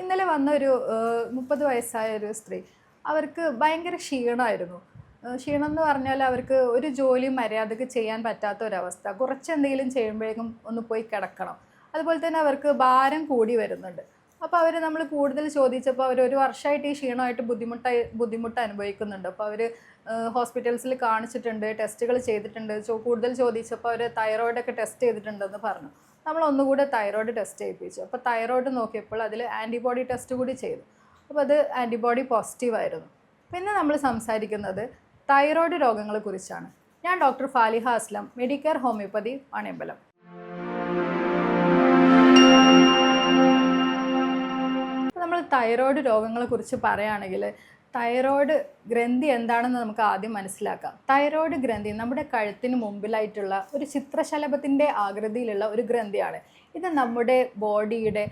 ഇന്നലെ വന്ന ഒരു 30 വയസ്സായ ഒരു സ്ത്രീ. അവർക്ക് ഭയങ്കര ക്ഷീണമായിരുന്നു. ക്ഷീണം എന്ന് പറഞ്ഞാൽ അവർക്ക് ഒരു ജോലിയും മര്യാദയ്ക്ക് ചെയ്യാൻ പറ്റാത്ത ഒരവസ്ഥ. കുറച്ചെന്തെങ്കിലും ചെയ്യുമ്പോഴേക്കും ഒന്ന് പോയി കിടക്കണം. അതുപോലെ തന്നെ അവർക്ക് ഭാരം കൂടി വരുന്നുണ്ട്. അപ്പോൾ നമ്മൾ കൂടുതൽ ചോദിച്ചപ്പോൾ അവർ ഒരു വർഷമായിട്ട് ഈ ക്ഷീണമായിട്ട് ബുദ്ധിമുട്ട് അനുഭവിക്കുന്നുണ്ട്. അപ്പോൾ അവർ ഹോസ്പിറ്റൽസിൽ കാണിച്ചിട്ടുണ്ട്, ടെസ്റ്റുകൾ ചെയ്തിട്ടുണ്ട്. കൂടുതൽ ചോദിച്ചപ്പോൾ അവർ തൈറോയിഡൊക്കെ ടെസ്റ്റ് ചെയ്തിട്ടുണ്ടെന്ന് പറഞ്ഞു. നമ്മൾ ഒന്നുകൂടെ തൈറോയിഡ് ടെസ്റ്റ് ചെയ്യിപ്പിച്ചു. അപ്പോൾ തൈറോയിഡ് നോക്കിയപ്പോൾ അതിൽ ആൻറ്റിബോഡി ടെസ്റ്റ് കൂടി ചെയ്തു. അപ്പോൾ അത് ആൻറ്റിബോഡി പോസിറ്റീവായിരുന്നു. പിന്നെ നമ്മൾ സംസാരിക്കുന്നത് തൈറോയിഡ് രോഗങ്ങളെക്കുറിച്ചാണ്. ഞാൻ doctor Faliha Aslam, medicare homeopathy, Vaniyambalam. അപ്പോൾ നമ്മൾ തൈറോയിഡ് രോഗങ്ങളെക്കുറിച്ച് പറയുകയാണെങ്കിൽ തൈറോയിഡ് ഗ്രന്ഥി എന്താണെന്ന് നമുക്ക് ആദ്യം മനസ്സിലാക്കാം. തൈറോയിഡ് ഗ്രന്ഥി നമ്മുടെ കഴുത്തിന് മുമ്പിലായിട്ടുള്ള ഒരു ചിത്രശലഭത്തിൻ്റെ ആകൃതിയിലുള്ള ഒരു ഗ്രന്ഥിയാണ്. ഇത് നമ്മുടെ ബോഡിയുടെ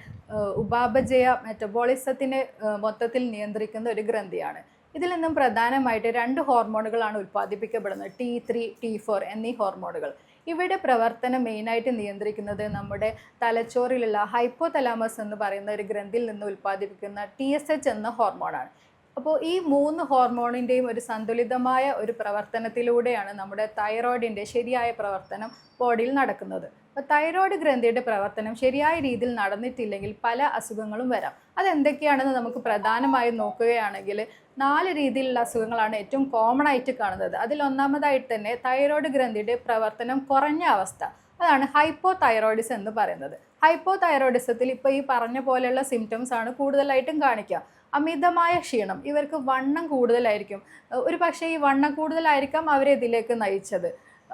ഉപാപചയ മെറ്റബോളിസത്തിനെ മൊത്തത്തിൽ നിയന്ത്രിക്കുന്ന ഒരു ഗ്രന്ഥിയാണ്. ഇതിൽ നിന്നും പ്രധാനമായിട്ട് 2 ഹോർമോണുകളാണ് ഉൽപ്പാദിപ്പിക്കപ്പെടുന്നത്, T3, T4 എന്നീ ഹോർമോണുകൾ. ഇവയുടെ പ്രവർത്തനം മെയിനായിട്ട് നിയന്ത്രിക്കുന്നത് നമ്മുടെ തലച്ചോറിലുള്ള ഹൈപ്പോതലാമസ് എന്ന് പറയുന്ന ഒരു ഗ്രന്ഥിയിൽ നിന്ന് ഉൽപ്പാദിപ്പിക്കുന്ന TSH എന്ന ഹോർമോണാണ്. അപ്പോൾ ഈ 3 ഹോർമോണിൻ്റെയും ഒരു സന്തുലിതമായ ഒരു പ്രവർത്തനത്തിലൂടെയാണ് നമ്മുടെ തൈറോയിഡിൻ്റെ ശരിയായ പ്രവർത്തനം ബോഡിയിൽ നടക്കുന്നത്. അപ്പോൾ തൈറോയിഡ് ഗ്രന്ഥിയുടെ പ്രവർത്തനം ശരിയായ രീതിയിൽ നടന്നിട്ടില്ലെങ്കിൽ പല അസുഖങ്ങളും വരാം. അതെന്തൊക്കെയാണെന്ന് നമുക്ക് പ്രധാനമായും നോക്കുകയാണെങ്കിൽ 4 രീതിയിലുള്ള അസുഖങ്ങളാണ് ഏറ്റവും കോമൺ ആയിട്ട് കാണുന്നത്. അതിൽ ഒന്നാമതായിട്ട് തന്നെ തൈറോയിഡ് ഗ്രന്ഥിയുടെ പ്രവർത്തനം കുറഞ്ഞ അവസ്ഥ, അതാണ് ഹൈപ്പോ തൈറോയിഡിസം എന്ന് പറയുന്നത്. ഹൈപ്പോ തൈറോയിഡിസത്തിൽ ഇപ്പോൾ ഈ പറഞ്ഞ പോലെയുള്ള സിംറ്റംസ് ആണ് കൂടുതലായിട്ടും കാണിക്കുക. അമിതമായ ക്ഷീണം, ഇവർക്ക് വണ്ണം കൂടുതലായിരിക്കും. ഒരു പക്ഷേ ഈ വണ്ണം കൂടുതലായിരിക്കാം അവരെ ഇതിലേക്ക് നയിച്ചത്.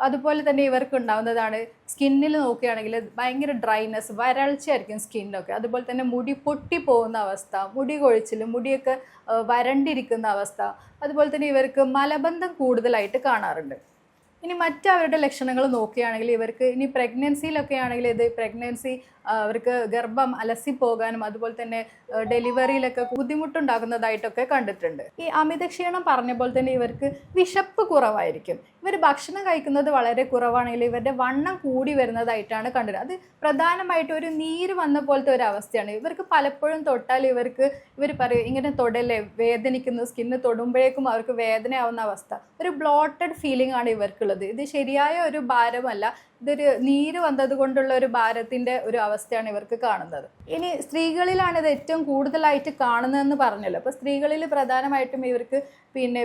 അതുപോലെ തന്നെ ഇവർക്ക് ഉണ്ടാകുന്നതാണ് സ്കിന്നിൽ നോക്കുകയാണെങ്കിൽ ഭയങ്കര ഡ്രൈനെസ്, വരൾച്ചയായിരിക്കും സ്കിന്നൊക്കെ. അതുപോലെ തന്നെ മുടി പൊട്ടി പോകുന്ന അവസ്ഥ, മുടി കൊഴിച്ചിൽ, മുടിയൊക്കെ വരണ്ടിരിക്കുന്ന അവസ്ഥ. അതുപോലെ തന്നെ ഇവർക്ക് മലബന്ധം കൂടുതലായിട്ട് കാണാറുണ്ട്. ഇനി മറ്റവരുടെ ലക്ഷണങ്ങൾ നോക്കുകയാണെങ്കിൽ ഇവർക്ക് ഇനി പ്രഗ്നൻസിയിലൊക്കെ ആണെങ്കിൽ പ്രഗ്നൻസി അവർക്ക് ഗർഭം അലസിപ്പോകാനും അതുപോലെ തന്നെ ഡെലിവറിയിലൊക്കെ ബുദ്ധിമുട്ടുണ്ടാകുന്നതായിട്ടൊക്കെ കണ്ടിട്ടുണ്ട്. ഈ അമിതക്ഷീണം പറഞ്ഞ പോലെ തന്നെ ഇവർക്ക് വിശപ്പ് കുറവായിരിക്കും. ഇവർ ഭക്ഷണം കഴിക്കുന്നത് വളരെ കുറവാണെങ്കിൽ ഇവരുടെ വണ്ണം കൂടി വരുന്നതായിട്ടാണ് കണ്ടത്. അത് പ്രധാനമായിട്ട് ഒരു നീര് വന്ന പോലത്തെ ഒരു അവസ്ഥയാണ്. ഇവർക്ക് പലപ്പോഴും തൊട്ടാൽ ഇവർ പറയും ഇങ്ങനെ തൊടല്ലേ, വേദനിക്കുന്നു, സ്കിന്ന് തൊടുമ്പോഴേക്കും അവർക്ക് വേദനയാവുന്ന അവസ്ഥ. ഒരു ബ്ലോട്ടഡ് ഫീലിംഗ് ആണ് ഇവർക്കുള്ളത്. ഇത് ശരിയായ ഒരു ഭാരമല്ല, ഇതൊരു നീര് വന്നത് കൊണ്ടുള്ള ഒരു ഭാരത്തിൻ്റെ ഒരു അവസ്ഥയാണ് ഇവർക്ക് കാണുന്നത്. ഇനി സ്ത്രീകളിലാണ് ഇത് ഏറ്റവും കൂടുതലായിട്ട് കാണുന്നതെന്ന് പറഞ്ഞല്ലോ. അപ്പോൾ സ്ത്രീകളിൽ പ്രധാനമായിട്ടും ഇവർക്ക്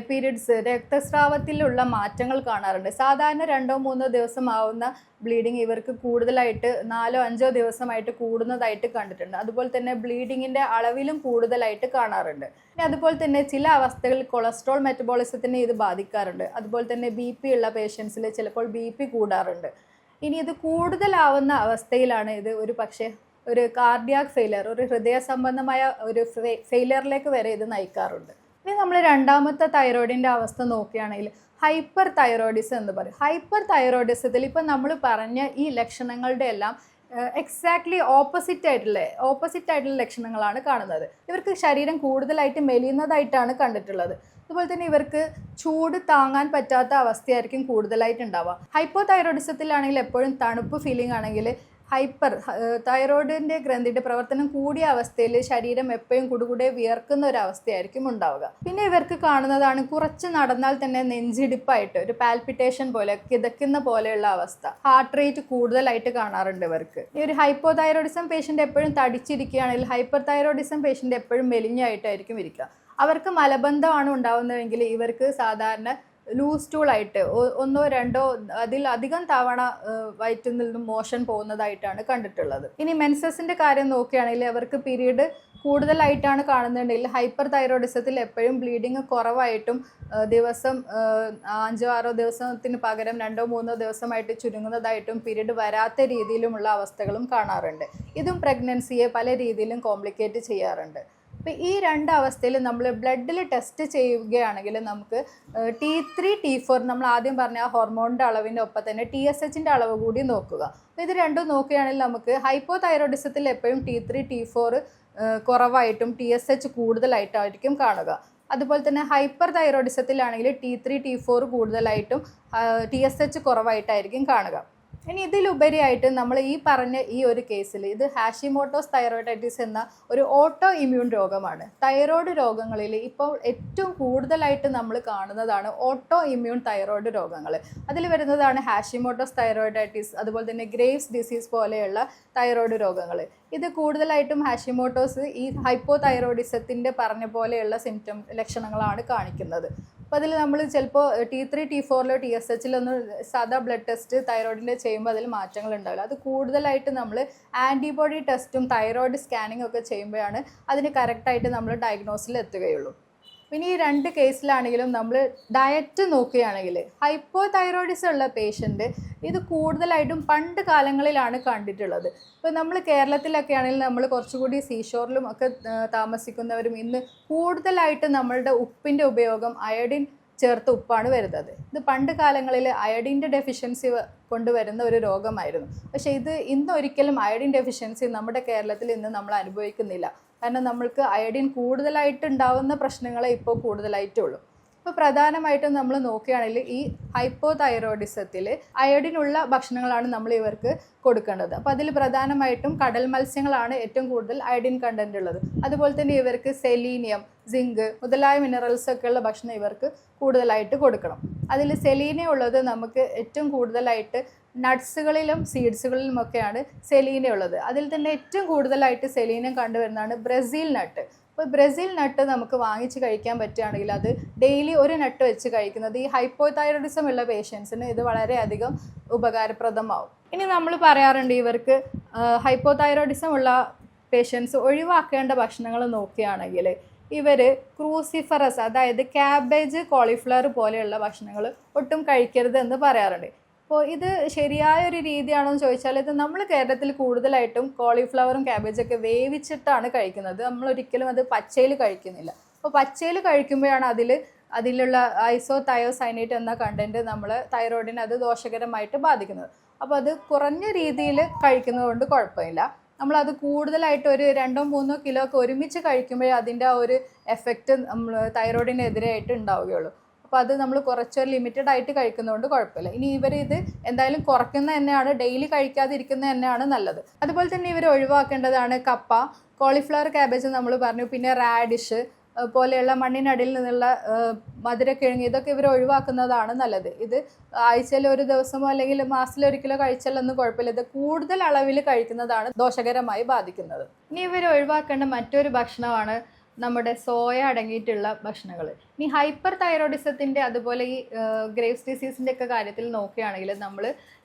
പീരിയഡ്സ്, രക്തസ്രാവത്തിലുള്ള മാറ്റങ്ങൾ കാണാറുണ്ട്. സാധാരണ 2-3 ദിവസം ആവുന്ന ബ്ലീഡിങ് ഇവർക്ക് കൂടുതലായിട്ട് 4-5 ദിവസമായിട്ട് കൂടുന്നതായിട്ട് കണ്ടിട്ടുണ്ട്. അതുപോലെ തന്നെ ബ്ലീഡിങ്ങിൻ്റെ അളവിലും കൂടുതലായിട്ട് കാണാറുണ്ട്. പിന്നെ അതുപോലെ തന്നെ ചില അവസ്ഥകളിൽ കൊളസ്ട്രോൾ മെറ്റബോളിസത്തിനെ ഇത് ബാധിക്കാറുണ്ട്. അതുപോലെ തന്നെ BP ഉള്ള പേഷ്യൻസിൽ ചിലപ്പോൾ BP കൂടാറുണ്ട്. ഇനി ഇത് കൂടുതലാവുന്ന അവസ്ഥയിലാണ് ഇത് ഒരു പക്ഷേ ഒരു കാർഡിയാക് ഫെയിലിയർ, ഒരു ഹൃദയ സംബന്ധമായ ഒരു ഫെയിലിയറിലേക്ക് വരെ ഇത് നയിക്കാറുണ്ട്. ഇനി നമ്മൾ രണ്ടാമത്തെ തൈറോയിഡിൻ്റെ അവസ്ഥ നോക്കുകയാണെങ്കിൽ ഹൈപ്പർ തൈറോയിഡിസം എന്ന് പറയും. ഹൈപ്പർ തൈറോയിഡിസത്തിൽ ഇപ്പം നമ്മൾ പറഞ്ഞ ഈ ലക്ഷണങ്ങളുടെ എല്ലാം എക്സാക്ട്ലി ഓപ്പോസിറ്റ് ആയിട്ടുള്ള ലക്ഷണങ്ങളാണ് കാണുന്നത്. ഇവർക്ക് ശരീരം കൂടുതലായിട്ട് മെലിയുന്നതായിട്ടാണ് കണ്ടിട്ടുള്ളത്. അതുപോലെ തന്നെ ഇവർക്ക് ചൂട് താങ്ങാൻ പറ്റാത്ത അവസ്ഥയായിരിക്കും കൂടുതലായിട്ട് ഉണ്ടാവുക. ഹൈപ്പോ തൈറോയിഡിസത്തിലാണെങ്കിൽ എപ്പോഴും തണുപ്പ് ഫീലിംഗ് ആണെങ്കിൽ തൈറോയിഡിൻ്റെ ഗ്രന്ഥിയുടെ പ്രവർത്തനം കൂടിയ അവസ്ഥയിൽ ശരീരം എപ്പോഴും കുടുകൂടെ വിയർക്കുന്ന ഒരു അവസ്ഥയായിരിക്കും ഉണ്ടാവുക. പിന്നെ ഇവർക്ക് കാണുന്നതാണ് കുറച്ച് നടന്നാൽ തന്നെ നെഞ്ചിടിപ്പായിട്ട് ഒരു പാൽപിറ്റേഷൻ പോലെ, കിതക്കുന്ന പോലെയുള്ള അവസ്ഥ. ഹാർട്ട് റേറ്റ് കൂടുതലായിട്ട് കാണാറുണ്ട് ഇവർക്ക്. ഈ ഒരു ഹൈപ്പോ തൈറോയിഡിസം പേഷ്യൻ്റ് എപ്പോഴും തടിച്ചിരിക്കുകയാണെങ്കിൽ ഹൈപ്പർ തൈറോയിഡിസം പേഷ്യൻ്റ് എപ്പോഴും മെലിഞ്ഞായിട്ടായിരിക്കും ഇരിക്കുക. അവർക്ക് മലബന്ധമാണ് ഉണ്ടാവുന്നതെങ്കിൽ ഇവർക്ക് സാധാരണ ലൂസ് സ്റ്റൂളായിട്ട് 1-2 അതിലധികം തവണ വയറ്റിൽ നിന്നും മോഷൻ പോകുന്നതായിട്ടാണ് കണ്ടിട്ടുള്ളത്. ഇനി മെൻസസിൻ്റെ കാര്യം നോക്കുകയാണെങ്കിൽ അവർക്ക് പീരീഡ് കൂടുതലായിട്ടാണ് കാണുന്നുണ്ടെങ്കിൽ ഹൈപ്പർ തൈറോയിഡിസത്തിൽ എപ്പോഴും ബ്ലീഡിങ് കുറവായിട്ടും ദിവസം 5-6 ദിവസത്തിന് പകരം 2-3 ദിവസമായിട്ട് ചുരുങ്ങുന്നതായിട്ടും പീരീഡ് വരാത്ത രീതിയിലുമുള്ള അവസ്ഥകളും കാണാറുണ്ട്. ഇതും പ്രഗ്നൻസിയെ പല രീതിയിലും കോംപ്ലിക്കേറ്റ് ചെയ്യാറുണ്ട്. അപ്പോൾ ഈ 2 അവസ്ഥയിൽ നമ്മൾ ബ്ലഡിൽ ടെസ്റ്റ് ചെയ്യുകയാണെങ്കിൽ നമുക്ക് T3, T4 നമ്മൾ ആദ്യം പറഞ്ഞ ആ ഹോർമോണിൻ്റെ അളവിൻ്റെ ഒപ്പം തന്നെ TSHൻ്റെ അളവ് കൂടി നോക്കുക. അപ്പോൾ ഇത് രണ്ടും നോക്കുകയാണെങ്കിൽ നമുക്ക് ഹൈപ്പോ തൈറോയിഡിസത്തിൽ എപ്പോഴും T3, T4 കുറവായിട്ടും TSH കൂടുതലായിട്ടായിരിക്കും കാണുക. അതുപോലെ തന്നെ ഹൈപ്പർ തൈറോയിഡിസത്തിലാണെങ്കിൽ T3, T4 കൂടുതലായിട്ടും TSH കുറവായിട്ടായിരിക്കും കാണുക. ഇനി ഇതിലുപരിയായിട്ട് നമ്മൾ ഈ പറഞ്ഞ ഈ ഒരു കേസിൽ ഇത് ഹാഷിമോട്ടോസ് തൈറോയിഡൈറ്റിസ് എന്ന ഒരു ഓട്ടോ ഇമ്മ്യൂൺ രോഗമാണ്. തൈറോയ്ഡ് രോഗങ്ങളിൽ ഇപ്പോൾ ഏറ്റവും കൂടുതലായിട്ട് നമ്മൾ കാണുന്നതാണ് ഓട്ടോ ഇമ്മ്യൂൺ തൈറോയ്ഡ് രോഗങ്ങൾ. അതിൽ വരുന്നതാണ് ഹാഷിമോട്ടോസ് തൈറോയിഡൈറ്റിസ്, അതുപോലെ തന്നെ ഗ്രേവ്സ് ഡിസീസ് പോലെയുള്ള തൈറോയ്ഡ് രോഗങ്ങൾ. ഇത് കൂടുതലായിട്ടും ഹാഷിമോട്ടോസ് ഈ ഹൈപ്പോ തൈറോയിഡിസത്തിൻ്റെ പറഞ്ഞ പോലെയുള്ള ലക്ഷണങ്ങളാണ് കാണിക്കുന്നത്. അപ്പോൾ അതിൽ നമ്മൾ ചിലപ്പോൾ T3 T4 TSHലൊന്നും സാധാ ബ്ലഡ് ടെസ്റ്റ് തൈറോയിഡിൻ്റെ ചെയ്യുമ്പോൾ അതിൽ മാറ്റങ്ങൾ ഉണ്ടാവില്ല. അത് കൂടുതലായിട്ട് നമ്മൾ ആൻറ്റിബോഡി ടെസ്റ്റും തൈറോയിഡ് സ്കാനിങ്ങും ഒക്കെ ചെയ്യുമ്പോഴാണ് അതിന് കറക്റ്റായിട്ട് നമ്മൾ ഡയഗ്നോസിൽ എത്തുകയുള്ളൂ. പിന്നെ ഈ രണ്ട് കേസിലാണെങ്കിലും നമ്മൾ ഡയറ്റ് നോക്കുകയാണെങ്കിൽ ഹൈപ്പോ തൈറോയിഡിസം ഉള്ള പേഷ്യൻ്റ് ഇത് കൂടുതലായിട്ടും പണ്ട് കാലങ്ങളിലാണ് കണ്ടിട്ടുള്ളത്. ഇപ്പോൾ നമ്മൾ കേരളത്തിലൊക്കെ ആണെങ്കിൽ നമ്മൾ കുറച്ചുകൂടി സീഷോറിലും ഒക്കെ താമസിക്കുന്നവരും ഇന്ന് കൂടുതലായിട്ട് നമ്മളുടെ ഉപ്പിൻ്റെ ഉപയോഗം അയഡിൻ ചേർത്ത ഉപ്പാണ് വരുന്നത്. ഇത് പണ്ട് കാലങ്ങളിൽ അയഡിൻ്റെ ഡെഫിഷ്യൻസി കൊണ്ടുവരുന്ന ഒരു രോഗമായിരുന്നു. പക്ഷേ ഇത് ഇന്നൊരിക്കലും അയഡിൻ ഡെഫിഷ്യൻസി നമ്മുടെ കേരളത്തിൽ ഇന്ന് നമ്മൾ അനുഭവിക്കുന്നില്ല. കാരണം നമ്മൾക്ക് അയഡിൻ കൂടുതലായിട്ട് ഉണ്ടാവുന്ന പ്രശ്നങ്ങളെ ഇപ്പോൾ കൂടുതലായിട്ടുള്ളൂ. ഇപ്പോൾ പ്രധാനമായിട്ടും നമ്മൾ നോക്കുകയാണെങ്കിൽ ഈ ഹൈപ്പോ തൈറോയിഡിസത്തിൽ അയഡിനുള്ള ഭക്ഷണങ്ങളാണ് നമ്മൾ ഇവർക്ക് കൊടുക്കേണ്ടത്. അപ്പോൾ അതിൽ പ്രധാനമായിട്ടും കടൽ മത്സ്യങ്ങളാണ് ഏറ്റവും കൂടുതൽ അയഡിൻ കണ്ടന്റ് ഉള്ളത്. അതുപോലെ തന്നെ ഇവർക്ക് സെലീനിയം, സിങ്ക് മുതലായ മിനറൽസ് ഒക്കെയുള്ള ഭക്ഷണം ഇവർക്ക് കൂടുതലായിട്ട് കൊടുക്കണം. അതിൽ സെലീനിയം ഉള്ളത് നമുക്ക് ഏറ്റവും കൂടുതലായിട്ട് നട്ട്സുകളിലും സീഡ്സുകളിലുമൊക്കെയാണ് സെലീനിയം ഉള്ളത്. അതിൽ തന്നെ ഏറ്റവും കൂടുതലായിട്ട് സെലീനിയം കണ്ടുവരുന്നതാണ് ബ്രസീൽ നട്ട്. അപ്പോൾ ബ്രസീൽ നട്ട് നമുക്ക് വാങ്ങിച്ച് കഴിക്കാൻ പറ്റുകയാണെങ്കിൽ അത് ഡെയിലി ഒരു നട്ട് വെച്ച് കഴിക്കുന്നത് ഈ ഹൈപ്പോ തൈറോയിഡിസം ഉള്ള പേഷ്യൻസിന് ഇത് വളരെയധികം ഉപകാരപ്രദമാവും. ഇനി നമ്മൾ പറയാറുണ്ട് ഇവർക്ക് ഹൈപ്പോ തൈറോയിഡിസം ഉള്ള പേഷ്യൻസ് ഒഴിവാക്കേണ്ട ഭക്ഷണങ്ങൾ നോക്കുകയാണെങ്കിൽ ഇവർ ക്രൂസിഫറസ്, അതായത് ക്യാബേജ്, കോളിഫ്ലവർ പോലെയുള്ള ഭക്ഷണങ്ങൾ ഒട്ടും കഴിക്കരുത് എന്ന് പറയാറുണ്ട്. അപ്പോൾ ഇത് ശരിയായൊരു രീതിയാണോ എന്ന് ചോദിച്ചാൽ ഇത് നമ്മൾ കേരളത്തിൽ കൂടുതലായിട്ടും കോളിഫ്ലവറും ക്യാബേജൊക്കെ വേവിച്ചിട്ടാണ് കഴിക്കുന്നത്. നമ്മളൊരിക്കലും അത് പച്ചയിൽ കഴിക്കുന്നില്ല. അപ്പോൾ പച്ചയിൽ കഴിക്കുമ്പോഴാണ് അതിലുള്ള ഐസോതയോസൈനേറ്റ് എന്ന കണ്ടൻറ്റ് നമ്മൾ തൈറോയിഡിനെ അത് ദോഷകരമായിട്ട് ബാധിക്കുന്നത്. അപ്പോൾ അത് കുറഞ്ഞ രീതിയിൽ കഴിക്കുന്നതുകൊണ്ട് കുഴപ്പമില്ല. നമ്മളത് കൂടുതലായിട്ട് ഒരു 2-3 കിലോ ഒക്കെ ഒരുമിച്ച് കഴിക്കുമ്പോഴേ അതിൻ്റെ ആ ഒരു എഫക്റ്റ് നമ്മൾ തൈറോയിഡിനെതിരായിട്ട് ഉണ്ടാവുകയുള്ളൂ. അപ്പോൾ അത് നമ്മൾ കുറച്ചൊരു ലിമിറ്റഡ് ആയിട്ട് കഴിക്കുന്നതുകൊണ്ട് കുഴപ്പമില്ല. ഇനി ഇവരിത് എന്തായാലും കുറയ്ക്കുന്നത് തന്നെയാണ്, ഡെയിലി കഴിക്കാതിരിക്കുന്നത് തന്നെയാണ് നല്ലത്. അതുപോലെ തന്നെ ഇവർ ഒഴിവാക്കേണ്ടതാണ് കപ്പ, കോളിഫ്ലവർ, ക്യാബേജ് നമ്മൾ പറഞ്ഞു, പിന്നെ റാഡിഷ് പോലെയുള്ള മണ്ണിനടിയിൽ നിന്നുള്ള മധുരക്കിഴങ്ങ്, ഇതൊക്കെ ഇവർ ഒഴിവാക്കുന്നതാണ് നല്ലത്. ഇത് ആഴ്ചയിൽ ഒരു ദിവസമോ അല്ലെങ്കിൽ മാസത്തിലൊരിക്കലോ കഴിച്ചാലൊന്നും കുഴപ്പമില്ല. ഇത് കൂടുതൽ അളവിൽ കഴിക്കുന്നതാണ് ദോഷകരമായി ബാധിക്കുന്നത്. ഇനി ഇവർ ഒഴിവാക്കേണ്ട മറ്റൊരു ഭക്ഷണമാണ് നമ്മുടെ സോയ അടങ്ങിയിട്ടുള്ള ഭക്ഷണങ്ങൾ. ഇനി ഹൈപ്പർ തൈറോയിഡിസത്തിൻ്റെ അതുപോലെ ഈ ഗ്രേവ്സ് ഡിസീസിൻ്റെ ഒക്കെ കാര്യത്തിൽ നോക്കുകയാണെങ്കിൽ നമ്മൾ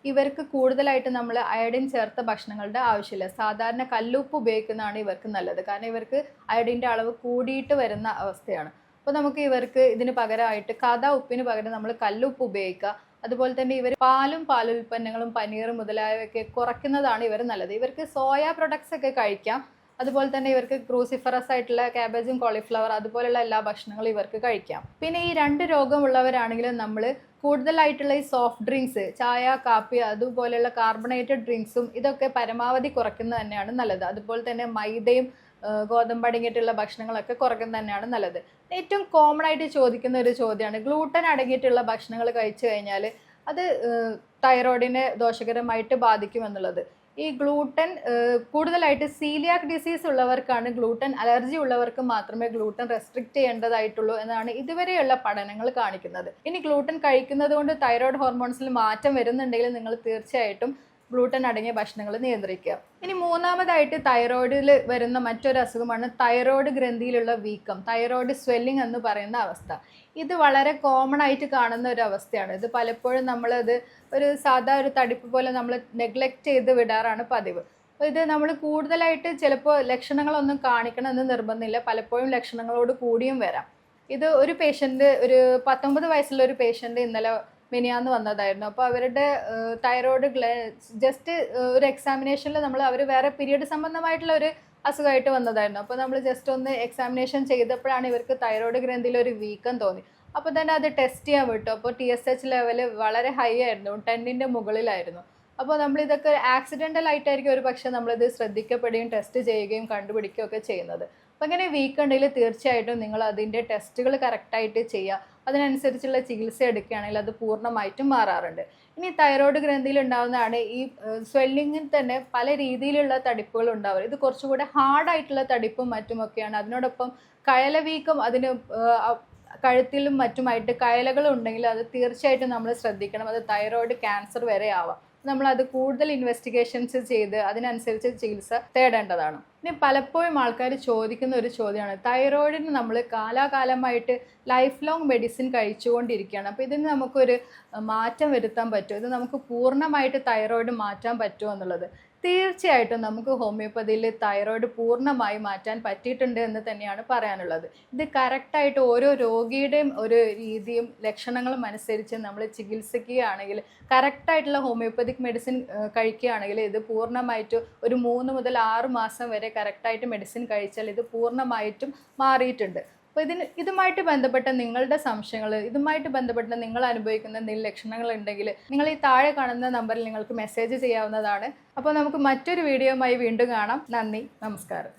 ഇവർക്ക് കൂടുതലായിട്ട് നമ്മൾ അയഡിൻ ചേർത്ത ഭക്ഷണങ്ങളുടെ ആവശ്യമില്ല. സാധാരണ കല്ലുപ്പ് ഉപയോഗിക്കുന്നതാണ് ഇവർക്ക് നല്ലത്. കാരണം ഇവർക്ക് അയഡിൻ്റെ അളവ് കൂടിയിട്ട് വരുന്ന അവസ്ഥയാണ്. അപ്പോൾ നമുക്ക് ഇവർക്ക് ഇതിന് പകരമായിട്ട് സാധാ ഉപ്പിന് പകരം നമ്മൾ കല്ലുപ്പ് ഉപയോഗിക്കുക. അതുപോലെ തന്നെ ഇവർ പാലും പാലുൽപ്പന്നങ്ങളും പനീർ മുതലായവയൊക്കെ കുറയ്ക്കുന്നതാണ് ഇവർ നല്ലത്. ഇവർക്ക് സോയ പ്രൊഡക്ട്സ് ഒക്കെ കഴിക്കാം. അതുപോലെ തന്നെ ഇവർക്ക് ക്രൂസിഫറസ് ആയിട്ടുള്ള ക്യാബേജും കോളിഫ്ലവർ അതുപോലെയുള്ള എല്ലാ ഭക്ഷണങ്ങളും ഇവർക്ക് കഴിക്കാം. പിന്നെ ഈ 2 രോഗമുള്ളവരാണെങ്കിലും നമ്മൾ കൂടുതലായിട്ടുള്ള ഈ സോഫ്റ്റ് ഡ്രിങ്ക്സ്, ചായ, കാപ്പി അതുപോലെയുള്ള കാർബണേറ്റഡ് ഡ്രിങ്ക്സും ഇതൊക്കെ പരമാവധി കുറയ്ക്കുന്നത് തന്നെയാണ് നല്ലത്. അതുപോലെ തന്നെ മൈദയും ഗോതമ്പ് അടങ്ങിയിട്ടുള്ള ഭക്ഷണങ്ങളൊക്കെ കുറയ്ക്കുന്നത് തന്നെയാണ് നല്ലത്. ഏറ്റവും കോമൺ ആയിട്ട് ചോദിക്കുന്ന ഒരു ചോദ്യമാണ് ഗ്ലൂട്ടൻ അടങ്ങിയിട്ടുള്ള ഭക്ഷണങ്ങൾ കഴിച്ചു കഴിഞ്ഞാൽ അത് തൈറോയിഡിനെ ദോഷകരമായിട്ട് ബാധിക്കുമെന്നുള്ളത്. ഈ ഗ്ലൂട്ടൻ കൂടുതലായിട്ട് സീലിയാക് ഡിസീസ് ഉള്ളവർക്കാണ്, ഗ്ലൂട്ടൻ അലർജി ഉള്ളവർക്ക് മാത്രമേ ഗ്ലൂട്ടൻ റെസ്ട്രിക്റ്റ് ചെയ്യേണ്ടതായിട്ടുള്ളൂ എന്നാണ് ഇതുവരെയുള്ള പഠനങ്ങൾ കാണിക്കുന്നത്. ഇനി ഗ്ലൂട്ടൻ കഴിക്കുന്നത് കൊണ്ട് തൈറോയ്ഡ് ഹോർമോൺസിൽ മാറ്റം വരുന്നുണ്ടെങ്കിൽ നിങ്ങൾ തീർച്ചയായിട്ടും ഗ്ലൂട്ടൻ അടങ്ങിയ ഭക്ഷണങ്ങൾ നിയന്ത്രിക്കുക. ഇനി മൂന്നാമതായിട്ട് തൈറോയിഡിൽ വരുന്ന മറ്റൊരു അസുഖമാണ് തൈറോയ്ഡ് ഗ്രന്ഥിയിലുള്ള വീക്കം, തൈറോയ്ഡ് സ്വെല്ലിംഗ് എന്ന് പറയുന്ന അവസ്ഥ. ഇത് വളരെ കോമൺ ആയിട്ട് കാണുന്ന ഒരു അവസ്ഥയാണ്. ഇത് പലപ്പോഴും നമ്മളത് ഒരു സാധാ ഒരു തടിപ്പ് പോലെ നമ്മൾ നെഗ്ലക്റ്റ് ചെയ്ത് വിടാറാണ് പതിവ്. അപ്പോൾ ഇത് നമ്മൾ കൂടുതലായിട്ട് ചിലപ്പോൾ ലക്ഷണങ്ങളൊന്നും കാണിക്കണമെന്ന് നിർബന്ധമില്ല. പലപ്പോഴും ലക്ഷണങ്ങളോട് കൂടിയും വരാം. ഇത് ഒരു പേഷ്യൻ്റ്, ഒരു 19 വയസ്സുള്ള ഒരു പേഷ്യൻ്റ് ഇന്നലെ മിനിയാന്ന് വന്നതായിരുന്നു. അപ്പോൾ അവരുടെ തൈറോയ്ഡ് ജസ്റ്റ് ഒരു എക്സാമിനേഷനിൽ അവർ വേറെ പീരിയഡ് സംബന്ധമായിട്ടുള്ള ഒരു അസുഖമായിട്ട് വന്നതായിരുന്നു. അപ്പോൾ നമ്മൾ ജസ്റ്റ് ഒന്ന് എക്സാമിനേഷൻ ചെയ്തപ്പോഴാണ് ഇവർക്ക് തൈറോയ്ഡ് ഗ്രന്ഥിയിൽ ഒരു വീക്കം തോന്നി. അപ്പോൾ തന്നെ അത് ടെസ്റ്റ് ചെയ്യാൻ വിട്ടു. അപ്പോൾ TSH ലെവൽ വളരെ ഹൈ ആയിരുന്നു, 10ന്റെ മുകളിലായിരുന്നു. അപ്പോൾ നമ്മളിതൊക്കെ ആക്സിഡൻ്റൽ ആയിട്ടായിരിക്കും ഒരു പക്ഷേ നമ്മളിത് ശ്രദ്ധിക്കപ്പെടുകയും ടെസ്റ്റ് ചെയ്യുകയും കണ്ടുപിടിക്കുകയും ഒക്കെ ചെയ്യുന്നത്. അപ്പോൾ അങ്ങനെ വീക്ക് ഉണ്ടെങ്കിൽ തീർച്ചയായിട്ടും നിങ്ങൾ അതിൻ്റെ ടെസ്റ്റുകൾ കറക്റ്റായിട്ട് ചെയ്യുക. അതിനനുസരിച്ചുള്ള ചികിത്സ എടുക്കുകയാണെങ്കിൽ അത് പൂർണ്ണമായിട്ടും മാറാറുണ്ട്. ഇനി തൈറോയ്ഡ് ഗ്രന്ഥിയിൽ ഉണ്ടാകുന്നതാണ് ഈ സ്വെല്ലിങ്ങിൽ തന്നെ പല രീതിയിലുള്ള തടിപ്പുകൾ ഉണ്ടാവുക. ഇത് കുറച്ചുകൂടെ ഹാർഡായിട്ടുള്ള തടിപ്പും മറ്റുമൊക്കെയാണ്. അതിനോടൊപ്പം കയലവീക്കം, അതിന് കഴുത്തിലും മറ്റുമായിട്ട് കയലകൾ ഉണ്ടെങ്കിൽ അത് തീർച്ചയായിട്ടും നമ്മൾ ശ്രദ്ധിക്കണം. അത് തൈറോയ്ഡ് ക്യാൻസർ വരെ ആവാം. നമ്മളത് കൂടുതൽ ഇൻവെസ്റ്റിഗേഷൻസ് ചെയ്ത് അതിനനുസരിച്ച് ചികിത്സ തേടേണ്ടതാണ്. ഇനി പലപ്പോഴും ആൾക്കാർ ചോദിക്കുന്ന ഒരു ചോദ്യമാണ്, തൈറോയിഡിന് നമ്മൾ കാലാകാലമായിട്ട് ലൈഫ് ലോങ് മെഡിസിൻ കഴിച്ചുകൊണ്ടിരിക്കുകയാണ്, അപ്പോൾ ഇതിന് നമുക്കൊരു മാറ്റം വരുത്താൻ പറ്റുമോ, ഇത് നമുക്ക് പൂർണ്ണമായിട്ട് തൈറോയിഡ് മാറ്റാൻ പറ്റുമോ എന്നുള്ളത്. തീർച്ചയായിട്ടും നമുക്ക് ഹോമിയോപ്പതിയിൽ തൈറോയിഡ് പൂർണ്ണമായി മാറ്റാൻ പറ്റിയിട്ടുണ്ട് എന്ന് തന്നെയാണ് പറയാനുള്ളത്. ഇത് കറക്റ്റായിട്ട് ഓരോ രോഗിയുടെയും ഒരു രീതിയും ലക്ഷണങ്ങളും അനുസരിച്ച് നമ്മൾ ചികിത്സിക്കുകയാണെങ്കിൽ, കറക്റ്റായിട്ടുള്ള ഹോമിയോപ്പതിക് മെഡിസിൻ കഴിക്കുകയാണെങ്കിൽ ഇത് പൂർണ്ണമായിട്ട് ഒരു 3 മുതൽ 6 മാസം വരെ കറക്റ്റായിട്ട് മെഡിസിൻ കഴിച്ചാൽ ഇത് പൂർണ്ണമായിട്ടും മാറിയിട്ടുണ്ട്. അപ്പോൾ ഇതുമായിട്ട് ബന്ധപ്പെട്ട നിങ്ങളുടെ സംശയങ്ങൾ, ഇതുമായിട്ട് ബന്ധപ്പെട്ട നിങ്ങൾ അനുഭവിക്കുന്ന എന്തെങ്കിലും ലക്ഷണങ്ങൾ ഉണ്ടെങ്കിൽ നിങ്ങൾ ഈ താഴെ കാണുന്ന നമ്പറിൽ നിങ്ങൾക്ക് മെസ്സേജ് ചെയ്യാവുന്നതാണ്. അപ്പോൾ നമുക്ക് മറ്റൊരു വീഡിയോയുമായി വീണ്ടും കാണാം. നന്ദി, നമസ്കാരം.